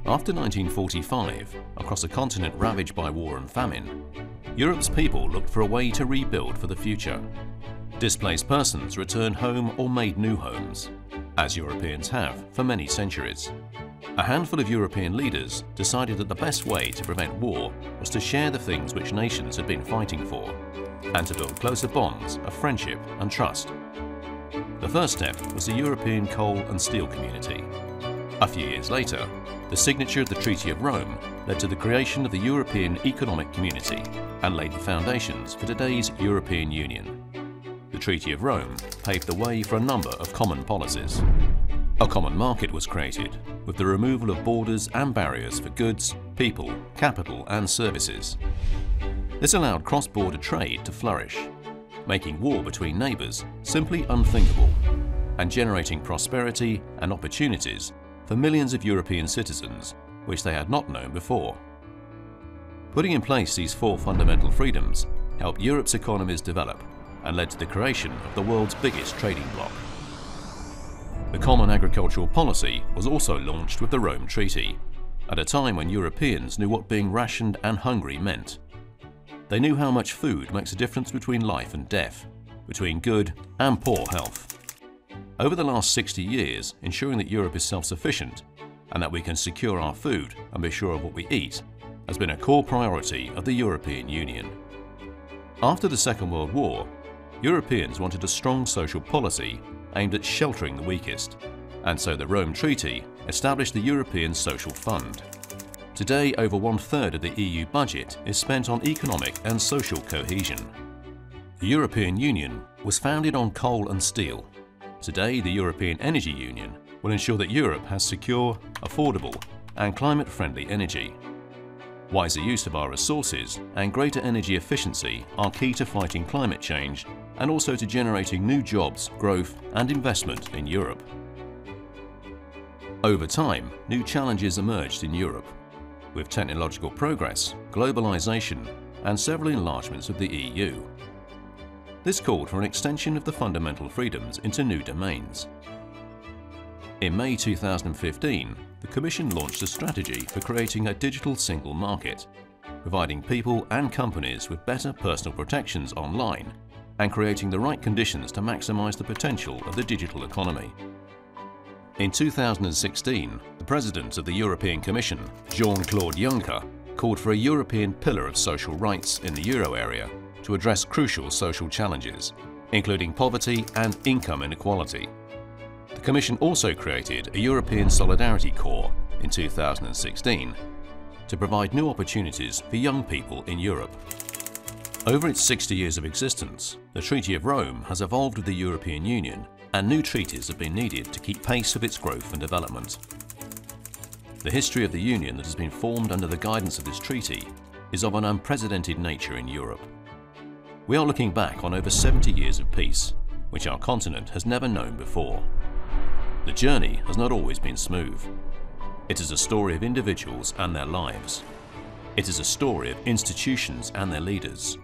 After 1945, across a continent ravaged by war and famine, Europe's people looked for a way to rebuild for the future. Displaced persons returned home or made new homes, as Europeans have for many centuries. A handful of European leaders decided that the best way to prevent war was to share the things which nations had been fighting for, and to build closer bonds of friendship and trust. The first step was the European Coal and Steel Community. A few years later, the signature of the Treaty of Rome led to the creation of the European Economic Community and laid the foundations for today's European Union. The Treaty of Rome paved the way for a number of common policies. A common market was created, with the removal of borders and barriers for goods, people, capital and services. This allowed cross-border trade to flourish, making war between neighbours simply unthinkable, and generating prosperity and opportunities for millions of European citizens which they had not known before. Putting in place these four fundamental freedoms helped Europe's economies develop and led to the creation of the world's biggest trading bloc. The Common Agricultural Policy was also launched with the Rome Treaty, at a time when Europeans knew what being rationed and hungry meant. They knew how much food makes a difference between life and death, between good and poor health. Over the last 60 years, ensuring that Europe is self-sufficient and that we can secure our food and be sure of what we eat has been a core priority of the European Union. After the Second World War, Europeans wanted a strong social policy aimed at sheltering the weakest, and so the Rome Treaty established the European Social Fund. Today, over 1/3 of the EU budget is spent on economic and social cohesion. The European Union was founded on coal and steel. Today, the European Energy Union will ensure that Europe has secure, affordable and climate-friendly energy. Wiser use of our resources and greater energy efficiency are key to fighting climate change and also to generating new jobs, growth and investment in Europe. Over time, new challenges emerged in Europe, with technological progress, globalization and several enlargements of the EU. This called for an extension of the fundamental freedoms into new domains. In May 2015, the Commission launched a strategy for creating a digital single market, providing people and companies with better personal protections online and creating the right conditions to maximize the potential of the digital economy. In 2016, the President of the European Commission, Jean-Claude Juncker, called for a European pillar of social rights in the euro area to address crucial social challenges, including poverty and income inequality. The Commission also created a European Solidarity Corps in 2016 to provide new opportunities for young people in Europe. Over its 60 years of existence, the Treaty of Rome has evolved with the European Union, and new treaties have been needed to keep pace with its growth and development. The history of the Union that has been formed under the guidance of this treaty is of an unprecedented nature in Europe. We are looking back on over 70 years of peace, which our continent has never known before. The journey has not always been smooth. It is a story of individuals and their lives. It is a story of institutions and their leaders,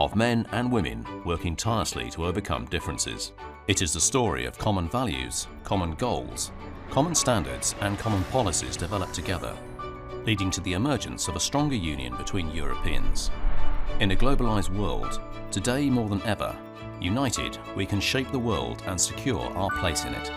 of men and women working tirelessly to overcome differences. It is the story of common values, common goals, common standards and common policies developed together, leading to the emergence of a stronger union between Europeans. In a globalized world, today more than ever, united we can shape the world and secure our place in it.